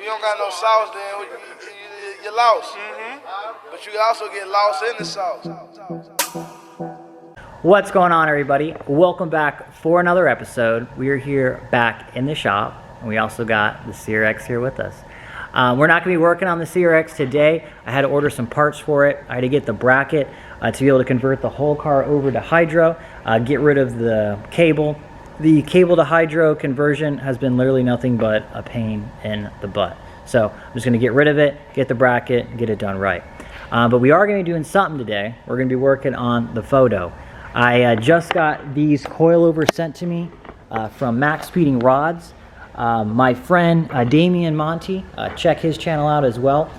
you don't got no sauce, then you're lost. But you can also get lost in the sauce. What's going on, everybody? Welcome back for another episode. We are here back in the shop, and we also got the CRX here with us. We're not going to be working on the CRX today. I had to order some parts for it. I had to get the bracket to be able to convert the whole car over to hydro, get rid of the cable. The cable to hydro conversion has been literally nothing but a pain in the butt. So I'm just going to get rid of it, get the bracket, and get it done right. But we are going to be doing something today. We're going to be working on the photo. I just got these coilovers sent to me from Max Speeding Rods. My friend Damian Monty, check his channel out as well.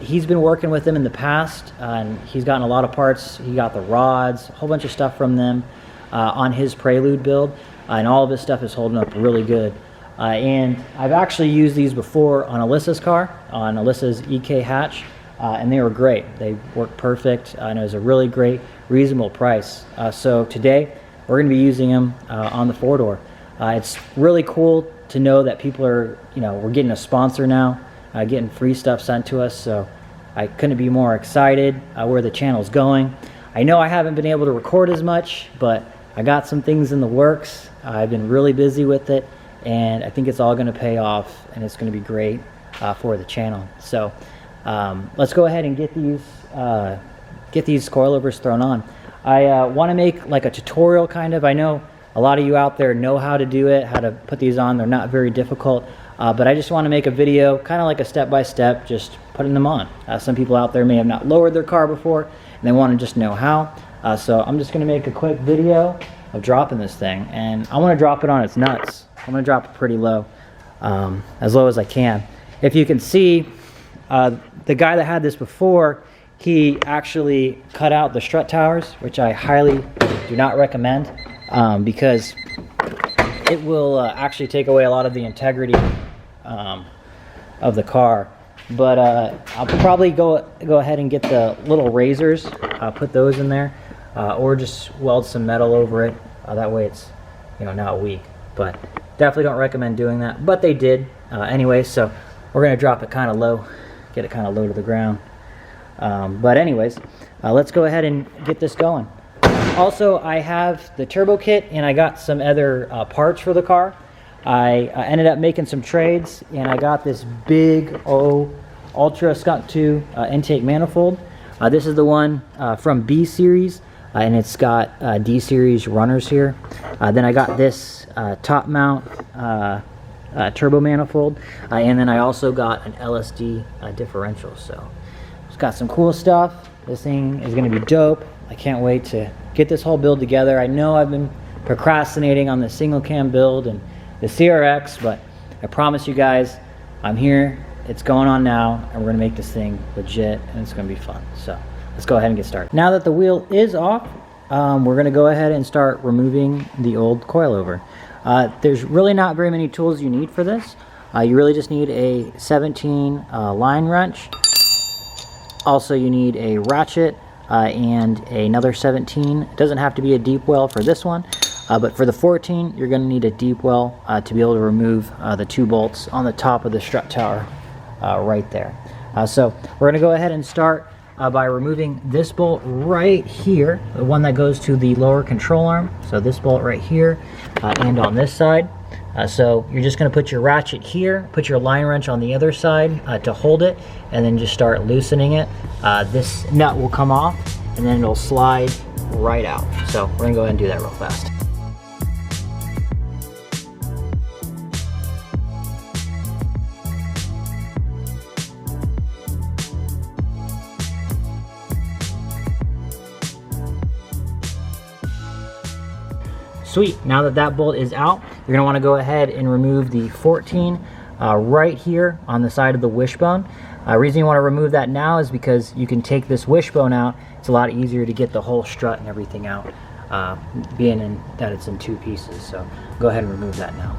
He's been working with them in the past, and he's gotten a lot of parts. He got the rods, a whole bunch of stuff from them on his Prelude build, and all of his stuff is holding up really good. And I've actually used these before on Alyssa's car, on Alyssa's EK hatch, and they were great. They worked perfect, and it was a really great, reasonable price. So today, we're going to be using them on the four-door. It's really cool to know that people are, we're getting a sponsor now, getting free stuff sent to us, so I couldn't be more excited where the channel's going. I know I haven't been able to record as much, but I got some things in the works. I've been really busy with it, and I think it's all going to pay off, and it's going to be great for the channel. So let's go ahead and get these coilovers thrown on. I want to make like a tutorial kind of. I know a lot of you out there know how to do it, how to put these on. They're not very difficult, but I just want to make a video kind of like a step-by-step, just putting them on. Some people out there may have not lowered their car before, and they want to just know how. So I'm just going to make a quick video of dropping this thing, and I want to drop it on its nuts. I'm going to drop it pretty low as I can. If you can see, the guy that had this before, he actually cut out the strut towers, which I highly do not recommend because it will actually take away a lot of the integrity of the car. But I'll probably go ahead and get the little razors, put those in there, or just weld some metal over it. That way it's not weak. But definitely don't recommend doing that. But they did anyway, so we're going to drop it kind of low, get it kind of low to the ground. But anyways, let's go ahead and get this going. Also, I have the turbo kit, and I got some other parts for the car. I ended up making some trades, and I got this big Ultra Skunk 2 intake manifold. This is the one from B series, and it's got D series runners here. Then I got this top mount turbo manifold, and then I also got an LSD differential. So it's got some cool stuff. This thing is going to be dope. I can't wait to get this whole build together. I know I've been procrastinating on the single cam build and the CRX, but I promise you guys, I'm here. It's going on now, and we're going to make this thing legit, and it's going to be fun. So let's go ahead and get started. Now that the wheel is off, we're going to go ahead and start removing the old coilover. There's really not very many tools you need for this. You really just need a 17 line wrench. Also, you need a ratchet and another 17. It doesn't have to be a deep well for this one, but for the 14, you're going to need a deep well to be able to remove the two bolts on the top of the strut tower right there. So we're going to go ahead and start by removing this bolt right here, the one that goes to the lower control arm. So this bolt right here and on this side. So you're just going to put your ratchet here, put your line wrench on the other side to hold it, and then just start loosening it. This nut will come off, and then it'll slide right out. So we're going to go ahead and do that real fast. Sweet, now that that bolt is out, you're going to want to go ahead and remove the 14 right here on the side of the wishbone. Reason you want to remove that now is because you can take this wishbone out. It's a lot easier to get the whole strut and everything out, being that it's in two pieces. So go ahead and remove that now.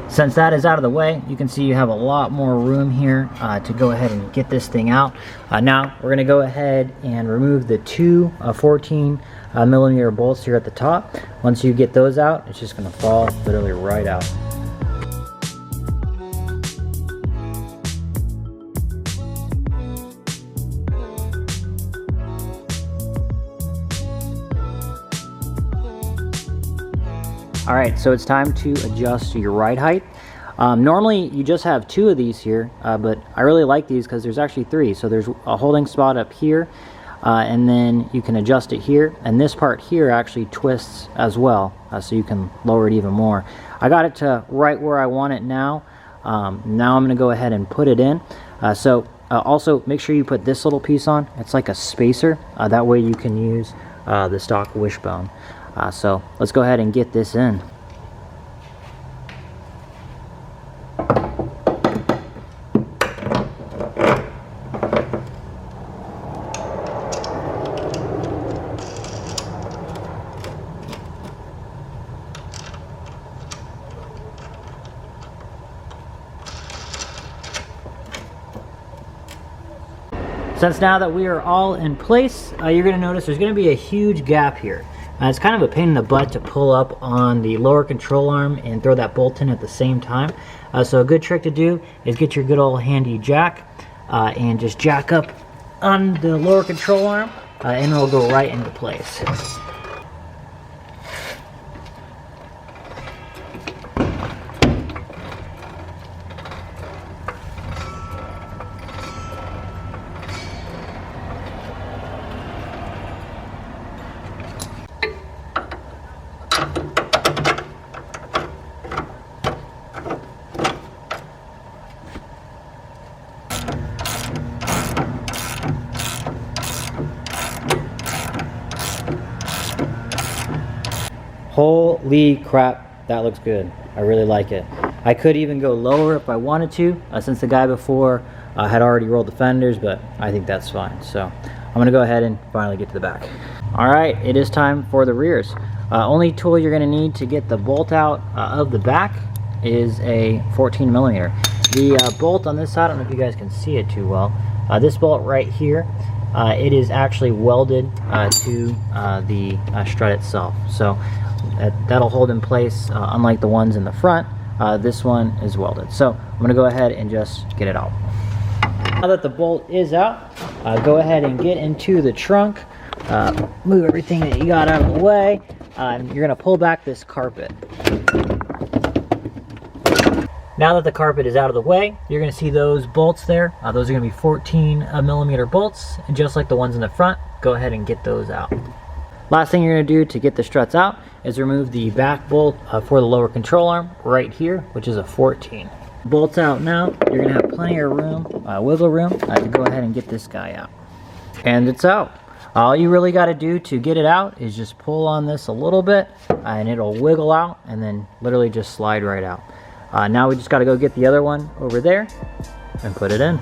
Since that is out of the way, you can see you have a lot more room here to go ahead and get this thing out. Now we're going to go ahead and remove the two 14 millimeter bolts here at the top. Once you get those out, it's just going to fall literally right out. Alright, so it's time to adjust your ride height. Normally you just have two of these here, but I really like these because there's actually three. So there's a holding spot up here, and then you can adjust it here. And this part here actually twists as well, so you can lower it even more. I got it to right where I want it now. Now I'm going to go ahead and put it in. Also make sure you put this little piece on. It's like a spacer. That way you can use the stock wishbone. So let's go ahead and get this in. Since now that we are all in place, you're going to notice there's going to be a huge gap here. It's kind of a pain in the butt to pull up on the lower control arm and throw that bolt in at the same time. So a good trick to do is get your good old handy jack and just jack up on the lower control arm and it'll go right into place. Holy crap, that looks good. I really like it. I could even go lower if I wanted to, since the guy before had already rolled the fenders, but I think that's fine. So I'm gonna go ahead and finally get to the back. All right, it is time for the rears. Only tool you're gonna need to get the bolt out of the back is a 14 millimeter. The bolt on this side, I don't know if you guys can see it too well. This bolt right here, it is actually welded to the strut itself. So that'll hold in place, unlike the ones in the front. This one is welded. So I'm going to go ahead and just get it out. Now that the bolt is out, go ahead and get into the trunk. Move everything that you got out of the way. You're going to pull back this carpet. Now that the carpet is out of the way, you're going to see those bolts there. Those are going to be 14 millimeter bolts, and just like the ones in the front, go ahead and get those out. Last thing you're going to do to get the struts out is remove the back bolt for the lower control arm right here, which is a 14. Bolts out now. You're going to have plenty of room, wiggle room, to go ahead and get this guy out. And it's out. All you really got to do to get it out is just pull on this a little bit, and it'll wiggle out and then literally just slide right out. Now we just got to go get the other one over there and put it in.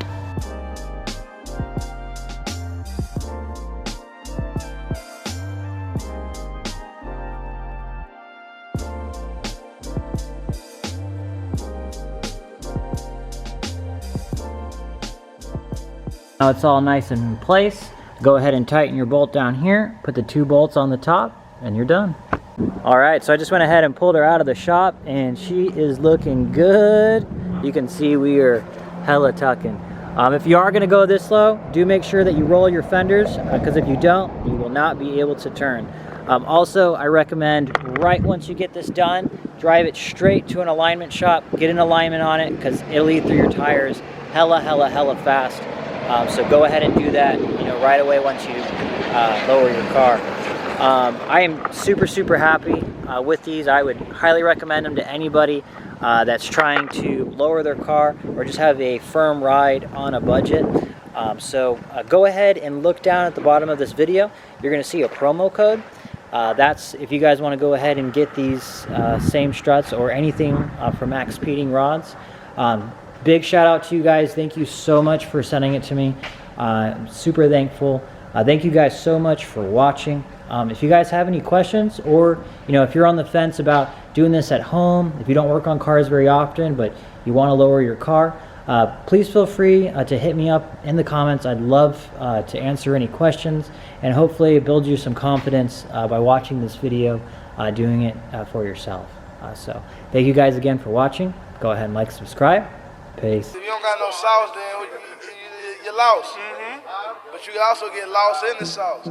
Now it's all nice and in place. Go ahead and tighten your bolt down here, put the two bolts on the top, and you're done. Alright, so I just went ahead and pulled her out of the shop, and she is looking good. You can see we are hella tucking. If you are going to go this slow, do make sure that you roll your fenders, because if you don't, you will not be able to turn. Also, I recommend right once you get this done, drive it straight to an alignment shop, get an alignment on it, because it'll eat through your tires hella fast. So go ahead and do that, right away once you lower your car. I am super happy with these. I would highly recommend them to anybody that's trying to lower their car or just have a firm ride on a budget. So go ahead and look down at the bottom of this video. You're going to see a promo code. That's if you guys want to go ahead and get these same struts or anything from Max Speeding Rods. Big shout out to you guys. Thank you so much for sending it to me. I'm super thankful. Thank you guys so much for watching. If you guys have any questions, or if you're on the fence about doing this at home, if you don't work on cars very often, but you want to lower your car, please feel free to hit me up in the comments. I'd love to answer any questions and hopefully build you some confidence by watching this video, doing it for yourself. So thank you guys again for watching. Go ahead and like, subscribe. Peace. If you don't got no sauce, then you're lost. But you can also get lost in the sauce.